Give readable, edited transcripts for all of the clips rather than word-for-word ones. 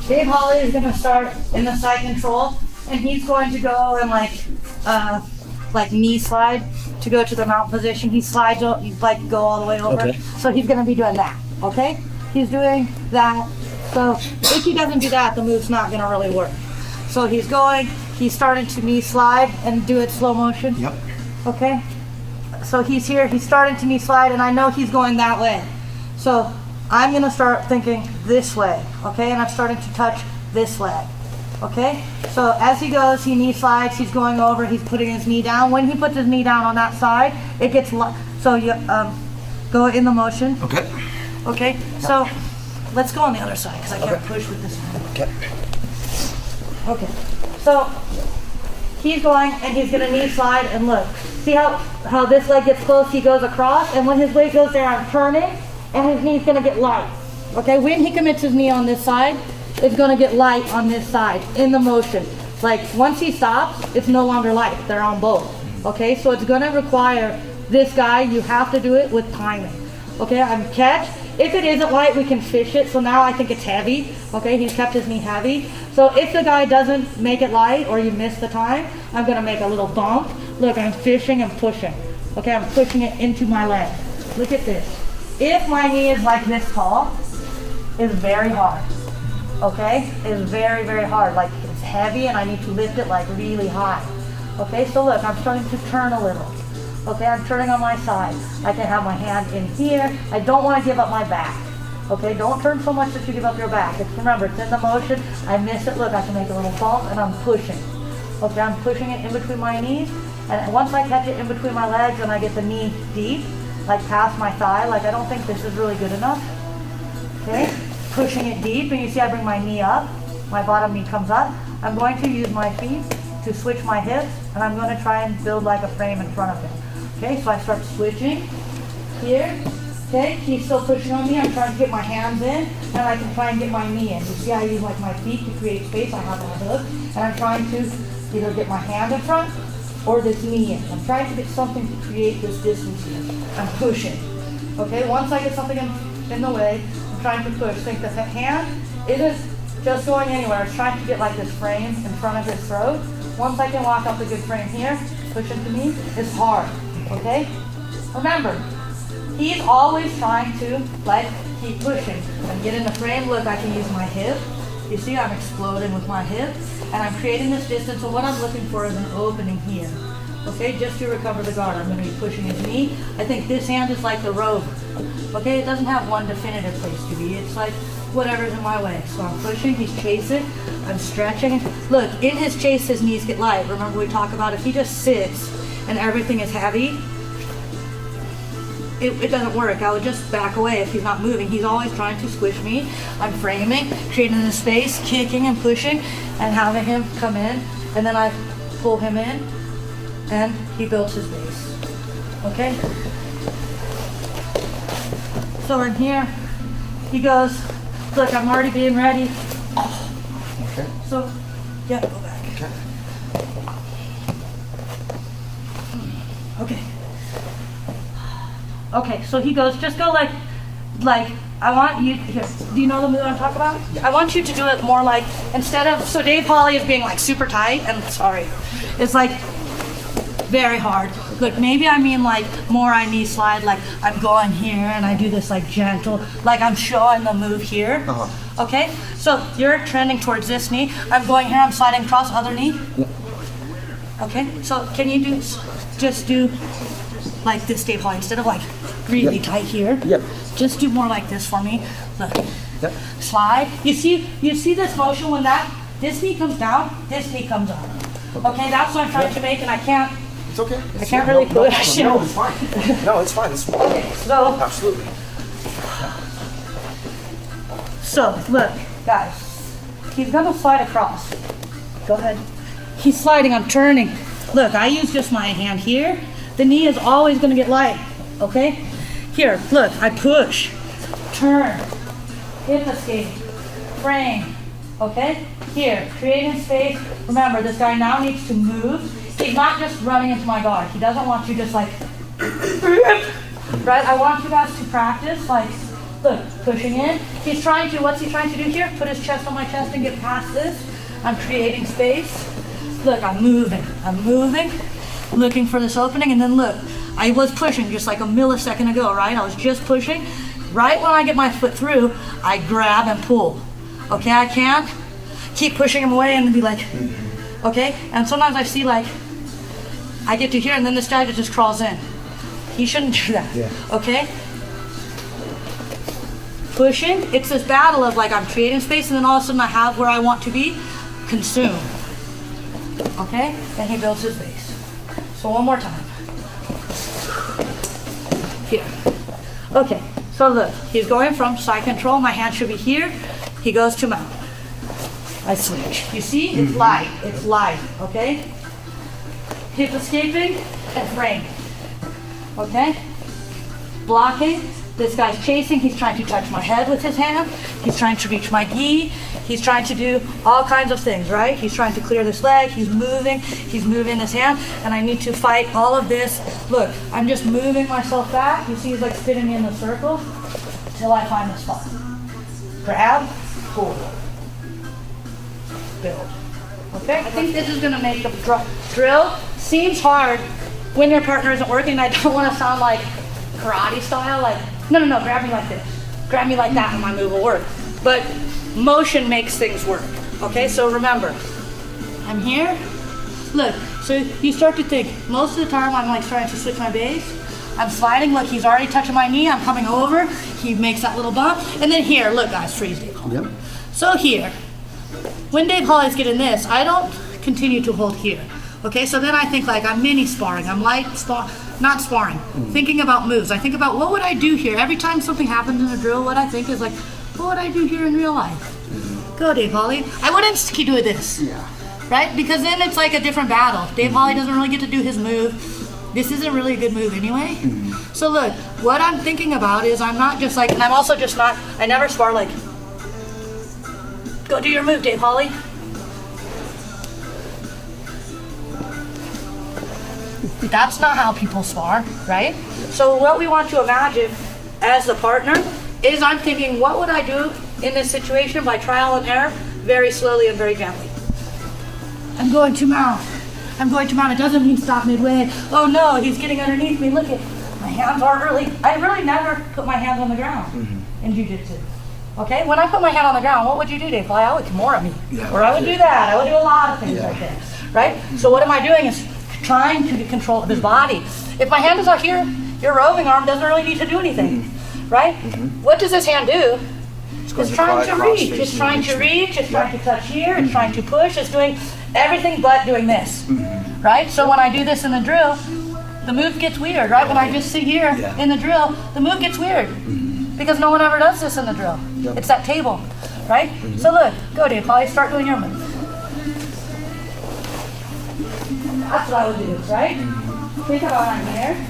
Dave Holly is going to start in the side control, and he's going to go and like knee slide to go to the mount position. He slides, like go all the way over. Okay. So he's going to be doing that. Okay, he's doing that. So if he doesn't do that, the move's not going to really work. So he's starting to knee slide and do it slow motion. Yep. Okay. So he's here. He's starting to knee slide, and I know he's going that way. So I'm going to start thinking this way, okay? And I'm starting to touch this leg, okay? So as he goes, he knee slides, he's going over, he's putting his knee down. When he puts his knee down on that side, it gets, so you go in the motion. Okay. Okay, so let's go on the other side, because I can't push with this one. Okay. Okay, so he's going, and he's going to knee slide, and look. See how this leg gets close, he goes across, and when his weight goes there, I'm turning, and his knee's gonna get light. Okay, when he commits his knee on this side, it's gonna get light on this side in the motion. Like once he stops, it's no longer light, they're on both. Okay, so it's gonna require this guy, you have to do it with timing. Okay, I'm catch. If it isn't light, we can fish it. So now I think it's heavy. Okay, he's kept his knee heavy. So if the guy doesn't make it light or you miss the time, I'm gonna make a little bump. Look, I'm fishing and pushing. Okay, I'm pushing it into my leg. Look at this. If my knee is like this tall, it's very hard. Okay, it's very, very hard. Like it's heavy and I need to lift it like really high. Okay, so look, I'm starting to turn a little. Okay, I'm turning on my side. I can have my hand in here. I don't want to give up my back. Okay, don't turn so much that you give up your back. Remember, it's in the motion. I miss it. Look, I can make a little bump and I'm pushing. Okay, I'm pushing it in between my knees. And once I catch it in between my legs and I get the knee deep, like past my thigh, like I don't think this is really good enough. Okay, pushing it deep, and you see I bring my knee up, my bottom knee comes up. I'm going to use my feet to switch my hips, and I'm going to try and build like a frame in front of him. Okay, so I start switching here. Okay, he's still pushing on me. I'm trying to get my hands in, and I can try and get my knee in. You see I use like my feet to create space. I have my hook, and I'm trying to either get my hand in front or this knee in. I'm trying to get something to create this distance here. I'm pushing. Okay, once I get something in the way, I'm trying to push. Think the hand isn't just going anywhere. It's trying to get like this frame in front of his throat. Once I can walk up a good frame here, push into me, it's hard. Okay? Remember, he's always trying to like keep pushing and get in the frame. Look, I can use my hip. You see I'm exploding with my hip and I'm creating this distance. So what I'm looking for is an opening here. Okay, just to recover the guard. I'm going to be pushing his knee. I think this hand is like the rope. Okay, it doesn't have one definitive place to be. It's like whatever's in my way. So I'm pushing, he's chasing, I'm stretching. Look, in his chase, his knees get light. Remember we talked about if he just sits and everything is heavy, it doesn't work. I would just back away if he's not moving. He's always trying to squish me. I'm framing, creating the space, kicking and pushing, and having him come in. And then I pull him in, and he builds his base. Okay? So in here, he goes, look, I'm already being ready. Okay. So, yeah, go back. Okay. Okay. Okay, so he goes, just go like, I want you, here, do you know the move I'm talking about? I want you to do it more like, instead of, so Dave Holly is being like super tight, and sorry, it's like very hard. Look, maybe I mean like more I knee slide, like I'm going here and I do this like gentle, like I'm showing the move here. Okay, so you're trending towards this knee. I'm going here, I'm sliding across other knee. Okay, so can you just do like this, Dave Holly, instead of like really tight here? Yep. Just do more like this for me. Look, Yep. slide. You see this motion when this knee comes down, this knee comes up. Okay, that's what I'm trying to make, and I can't. It's okay. I can't really push. No, it's fine. No, it's fine. It's fine. Okay, so Absolutely. look, guys, he's gonna slide across. Go ahead. He's sliding. I'm turning. Look, I use just my hand here. The knee is always gonna get light. Okay. Here, look. I push, turn, hip escape, frame. Okay. Here, creating space. Remember, this guy now needs to move. He's not just running into my guard. He doesn't want you just like, right? I want you guys to practice like Look, pushing in. He's trying to, what's he trying to do here? Put his chest on my chest and get past this. I'm creating space. Look, I'm moving, looking for this opening, and then look, I was pushing just like a millisecond ago, right? I was just pushing. Right when I get my foot through, I grab and pull. Okay, I can't keep pushing him away and be like, okay? And sometimes I see like, I get to here and then this guy just crawls in. He shouldn't do that, okay? Pushing, it's this battle of like I'm creating space and then all of a sudden I have where I want to be, consume. Okay, then he builds his base. So one more time. Here. Okay, so look, he's going from side control, my hand should be here, he goes to mount. I switch. You see, it's light, okay? Hip escaping and frame. Okay? Blocking. This guy's chasing. He's trying to touch my head with his hand. He's trying to reach my gi. He's trying to do all kinds of things, right? He's trying to clear this leg. He's moving his hand, and I need to fight all of this. Look, I'm just moving myself back. You see he's like spinning in a circle till I find the spot. Grab, pull, build. Okay? I think this is gonna make the drill. Seems hard when your partner isn't working. I don't want to sound like karate style, like, no, grab me like this. Grab me like that and my move will work. But motion makes things work. Okay, so remember, I'm here. Look, so you start to think, most of the time I'm like starting to switch my base. I'm sliding, look, he's already touching my knee, I'm coming over, he makes that little bump, and then here, look guys, freeze Dave Holly. Yep. So here, when Dave Holly's getting this, I don't continue to hold here. Okay, so then I think like I'm mini sparring, I'm light not sparring, thinking about moves. I think about what would I do here? Every time something happens in a drill, what I think is like, what would I do here in real life? Go Dave Holly. I wouldn't keep doing this, right? Because then it's like a different battle. Dave Holly doesn't really get to do his move. This isn't really a good move anyway. So look, what I'm thinking about is I'm not just like, and I'm also just not, I never spar like, go do your move Dave Holly. That's not how people spar, right? So what we want to imagine as the partner is I'm thinking, what would I do in this situation by trial and error, very slowly and very gently. I'm going to mount. It doesn't mean stop midway. Oh no, he's getting underneath me. Look at my hands aren't really, I really never put my hands on the ground in jiu-jitsu. Okay, when I put my hand on the ground, what would you do, Dave? Well, I would Kimura me. Or I would do that. I would do a lot of things like that, right? So what am I doing is trying to get control of his body. If my hand is out here, your roving arm doesn't really need to do anything, right? What does this hand do? It's trying to reach. It's trying to reach. It's trying to touch here. It's trying to push. It's doing everything but doing this, right? So when I do this in the drill, the move gets weird, right? When I just sit here in the drill, the move gets weird because no one ever does this in the drill. It's that table, right? So look, go Dave Holly, start doing your move. That's what I would do, right? Think about I'm here.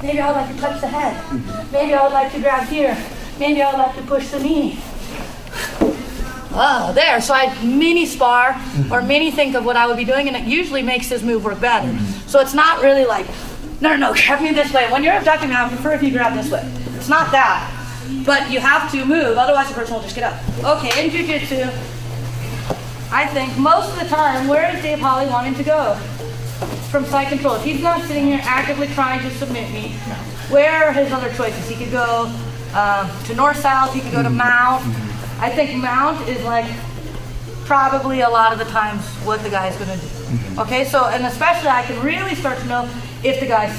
Maybe I would like to touch the head. Maybe I would like to grab here. Maybe I would like to push the knee. Oh, there. So I mini spar or mini think of what I would be doing, and it usually makes his move work better. So it's not really like, no, grab me this way. When you're abducting me, I prefer if you grab this way. It's not that. But you have to move, otherwise the person will just get up. Okay, in jiu-jitsu, I think most of the time, where is Dave Holly wanting to go? From side control. If he's not sitting here actively trying to submit me, where are his other choices? He could go to north-south, he could go to mount. I think mount is like probably a lot of the times what the guy's gonna do. Okay, so, and especially I can really start to know if the guy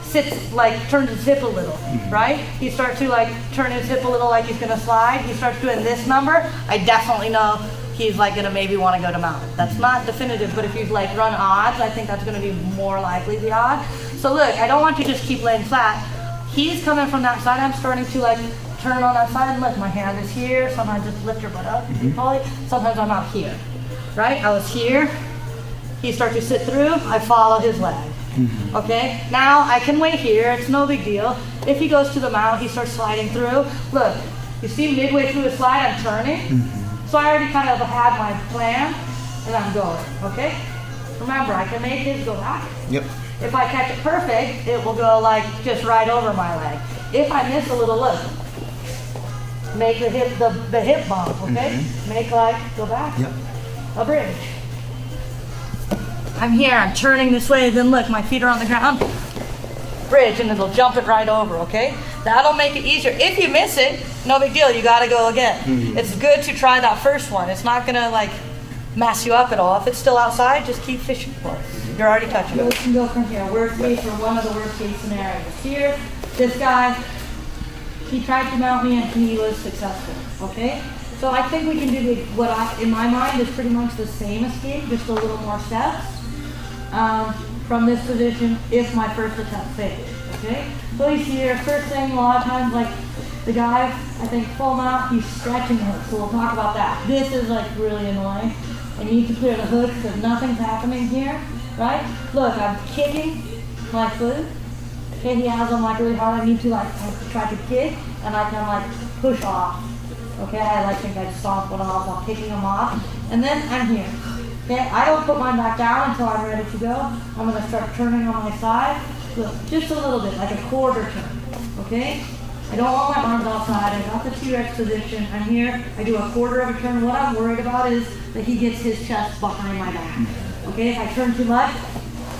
sits, like turns his hip a little, right? He starts to like turn his hip a little like he's gonna slide. He starts doing this number, I definitely know he's like gonna maybe wanna go to mount. That's not definitive, but if you like run odds, I think that's gonna be more likely the odd. So look, I don't want to just keep laying flat. He's coming from that side, I'm starting to like turn on that side and look, my hand is here. Sometimes just lift your butt up, sometimes I'm out here, right? I was here, he starts to sit through, I follow his leg. Okay, now I can wait here, it's no big deal. If he goes to the mount, he starts sliding through. Look, you see midway through his slide, I'm turning. So I already kind of had my plan, and I'm going, okay? Remember, I can make his go back. Yep. If I catch it perfect, it will go like just right over my leg. if I miss a little, look, make the hip bump, okay? Make like, go back, Yep. a bridge. I'm here, I'm turning this way, then look, my feet are on the ground, bridge, and it'll jump it right over, okay? That'll make it easier. If you miss it, no big deal, you gotta go again. It's good to try that first one. It's not gonna like mess you up at all. If it's still outside, just keep fishing for it. You're already touching it. You can go from here. Worst case, or one of the worst case scenarios. Here, this guy, he tried to mount me and he was successful, okay? So I think we can do what in my mind is pretty much the same escape, just a little more steps from this position if my first attempt failed, okay? So he's here, first thing, a lot of times, like the guy, I think full mount, he's stretching the hook, so we'll talk about that. This is like really annoying. I need to clear the hook because nothing's happening here, right? Look, I'm kicking my foot. Okay, he has them like really hard. I need to like try to kick, and I can like push off. Okay, I think I stomp one off while kicking them off, and then I'm here. Okay, I don't put mine back down until I'm ready to go. I'm gonna start turning on my side. Look, just a little bit, like a quarter turn. Okay, I don't want my arms outside. I got the T-Rex position. I'm here. I do a quarter of a turn. What I'm worried about is that he gets his chest behind my back. Okay, if I turn too much,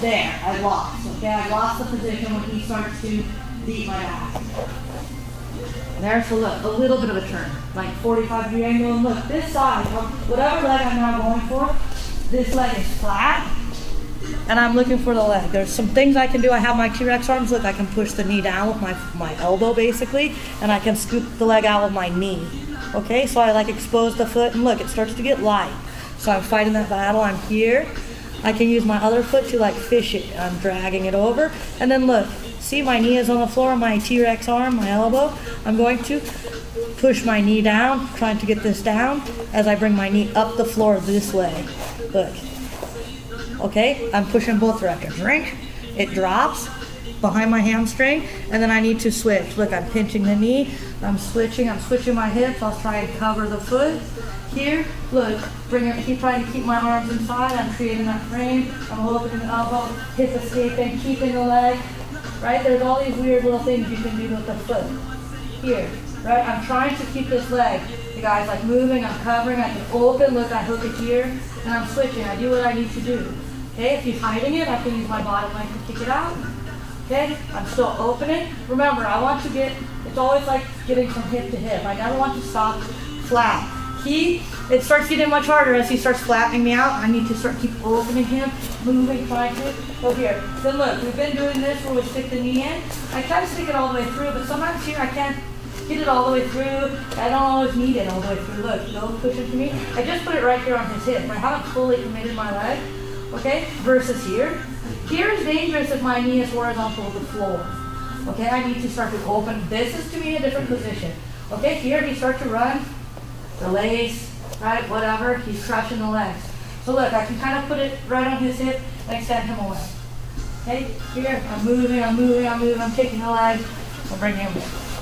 there, I lost. Okay, I lost the position when he starts to beat my back. There, so look, a little bit of a turn, like 45-degree angle. And look, this side, whatever leg I'm now going for, this leg is flat, and I'm looking for the leg. There's some things I can do. I have my T-Rex arms. Look, I can push the knee down with my elbow, basically, and I can scoop the leg out with my knee. Okay, so I like expose the foot, and look, it starts to get light. So I'm fighting that battle. I'm here. I can use my other foot to like fish it. I'm dragging it over, and then look, see my knee is on the floor, my T-Rex arm, my elbow. I'm going to push my knee down, trying to get this down as I bring my knee up the floor this way. Look. Okay, I'm pushing both directions. Ring, it drops behind my hamstring, and then I need to switch. Look, I'm pinching the knee, I'm switching my hips. I'll try and cover the foot. Here, look, keep trying to keep my arms inside. I'm creating that frame. I'm opening the elbow, hip escaping, keeping the leg. Right? There's all these weird little things you can do with the foot. Here, right? I'm trying to keep this leg. The guy's like moving, I'm covering, I can open, look, I hook it here, and I'm switching. I do what I need to do. Okay, if he's hiding it, I can use my bottom leg to kick it out. Okay, I'm still opening. Remember, I want to it's always like getting from hip to hip. I never want to stop flat. It starts getting much harder as he starts flattening me out. I need to keep opening him, moving, trying to go here. Then look, we've been doing this where we stick the knee in. I try to stick it all the way through, but sometimes here I can't get it all the way through. I don't always need it all the way through. Look, don't push it to me. I just put it right here on his hip. I haven't fully committed my leg, okay? Versus here. Here is dangerous if my knee is horizontal to the floor. Okay, I need to start to open. This is to me a different position. Okay, here he starts to run. The lace, right, whatever, he's crushing the legs. So look, I can kind of put it right on his hip and extend him away. Okay, here, I'm moving, I'm taking the leg, I'm bringing him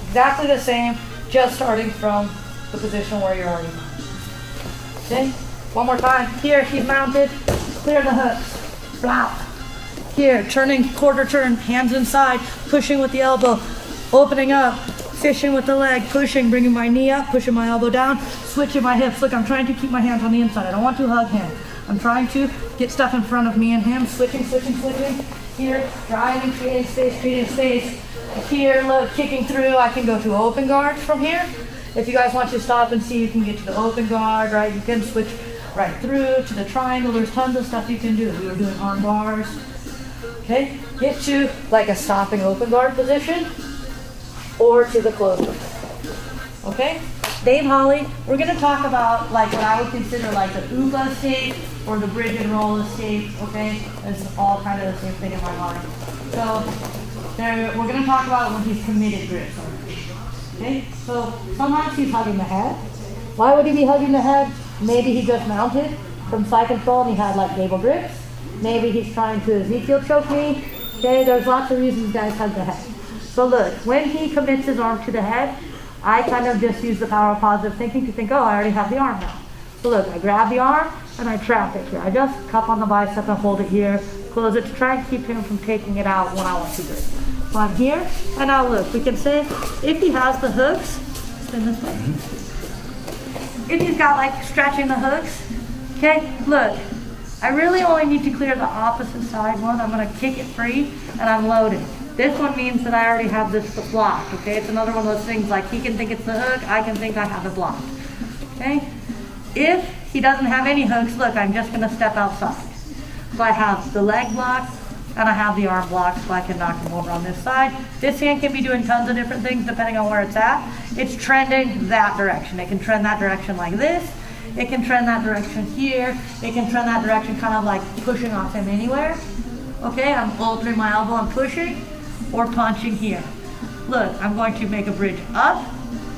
exactly the same, just starting from the position where you're already mounted. Okay, one more time. Here, he's mounted, clear the hooks, flop. Here, turning, quarter turn, hands inside, pushing with the elbow, opening up, fishing with the leg, pushing, bringing my knee up, pushing my elbow down, switching my hips. Look, I'm trying to keep my hands on the inside. I don't want to hug him. I'm trying to get stuff in front of me and him, switching. Here, driving, creating space. Here, look, kicking through. I can go to open guard from here. If you guys want to stop and see, you can get to the open guard, right? You can switch right through to the triangle. There's tons of stuff you can do. We were doing arm bars. Okay, get to like a stopping open guard position, or to the closer. Okay? Dave Holly, we're gonna talk about like what I would consider like the UPA escape or the bridge and roll escape, okay? It's all kind of the same thing in my mind. So we're gonna talk about when he's committed grips. Okay? So sometimes he's hugging the head. Why would he be hugging the head? Maybe he just mounted from side control and he had like gable grips. Maybe he's trying to Ezekiel choke me. Okay, there's lots of reasons guys hug the head. So look, when he commits his arm to the head, I kind of just use the power of positive thinking to think, oh, I already have the arm now. So look, I grab the arm and I trap it here. I just cup on the bicep and hold it here, close it to try and keep him from taking it out when I want to grip. on here. And now look, we can say if he has the hooks, spin this way. If he's got like stretching the hooks, okay, look, I really only need to clear the opposite side one. I'm gonna kick it free and I'm loading. This one means that I already have this blocked, okay? It's another one of those things like he can think it's the hook, I can think I have it blocked, okay? If he doesn't have any hooks, look, I'm just gonna step outside. So I have the leg block and I have the arm block so I can knock him over on this side. This hand can be doing tons of different things depending on where it's at. It's trending that direction. It can trend that direction like this. It can trend that direction here. It can trend that direction kind of like pushing off him anywhere. Okay, I'm altering my elbow and pushing or punching here. Look, I'm going to make a bridge up.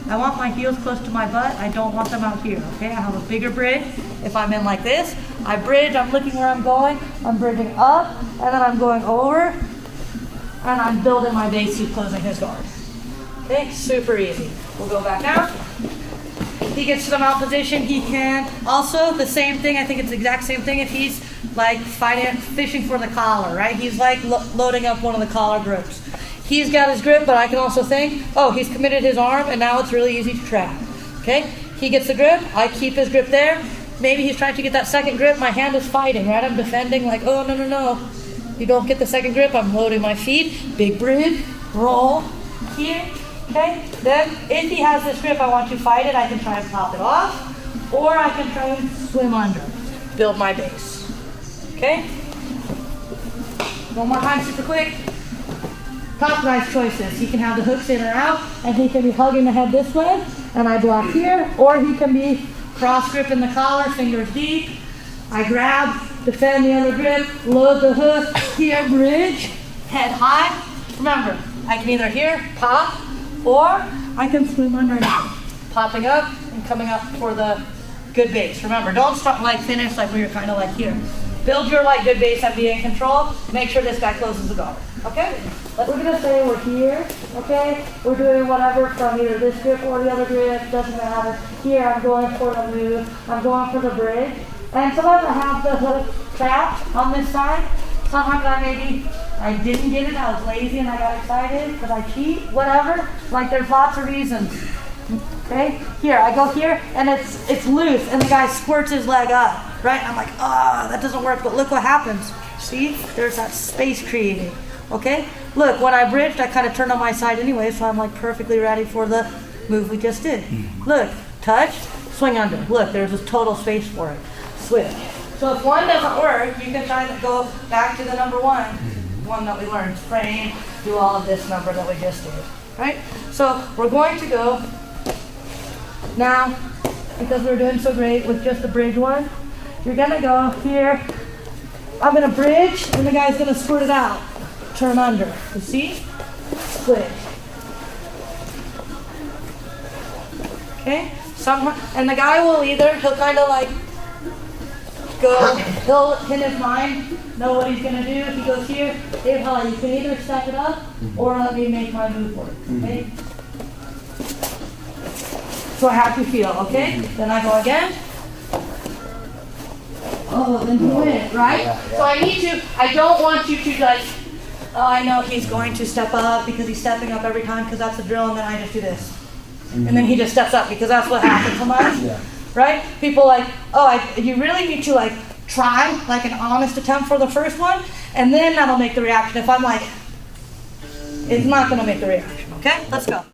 I want my heels close to my butt. I don't want them out here, okay? I have a bigger bridge. If I'm in like this, I bridge, I'm looking where I'm going, I'm bridging up, and then I'm going over, and I'm building my base to closing his guard. Okay, super easy. We'll go back out. He gets to the mount position, he can. Also, the same thing, I think it's the exact same thing if he's like fishing for the collar, right? He's like loading up one of the collar grips. He's got his grip, but I can also think, oh, he's committed his arm, and now it's really easy to trap. Okay? He gets the grip, I keep his grip there. Maybe he's trying to get that second grip, my hand is fighting, right? I'm defending like, oh, no, no, no. You don't get the second grip, I'm loading my feet, big bridge, roll, here, okay? Then, if he has this grip, I want to fight it, I can try and pop it off, or I can try and swim under, build my base. Okay? One more time, super quick. Top nice choices. He can have the hooks in or out, and he can be hugging the head this way, and I block here, or he can be cross gripping the collar, fingers deep. I grab, defend the other grip, load the hook, here, bridge, head high. Remember, I can either here, pop, or I can swim underneath, popping up and coming up for the good base. Remember, don't start like finish like where you're kind of like here. Build your like good base and be in control. Make sure this guy closes the guard. Okay? We're gonna say we're here, okay? We're doing whatever from either this grip or the other grip, doesn't matter. Here I'm going for the move, I'm going for the bridge. And sometimes I have the hook trapped on this side. Sometimes I didn't get it, I was lazy and I got excited because I cheat, whatever. Like there's lots of reasons. Okay? Here, I go here and it's loose and the guy squirts his leg up, right? And I'm like, ah, that doesn't work, but look what happens. See? There's that space created. Okay? Look, when I bridged, I kind of turned on my side anyway, so I'm like perfectly ready for the move we just did. Look, touch, swing under. Look, there's this total space for it. Switch. So if one doesn't work, you can try to go back to the number one that we learned. Frame, do all of this number that we just did. Right? So we're going to go now, because we're doing so great with just the bridge one, you're gonna go here. I'm gonna bridge, and the guy's gonna squirt it out. Turn under. You see? Switch. Okay? And the guy will he'll kind of like go, he'll in his mind know what he's going to do. If he goes here, hey, Holly, you can either step it up or let me make my move work. Okay? So I have to feel, okay? Then I go again. Oh, then he went, right? So I don't want you to like, oh, I know he's going to step up because he's stepping up every time because that's the drill, and then I just do this. And then he just steps up because that's what happens sometimes, right? People like, oh, you really need to like try like an honest attempt for the first one, and then that'll make the reaction. If I'm like, it's not going to make the reaction, okay? Let's go.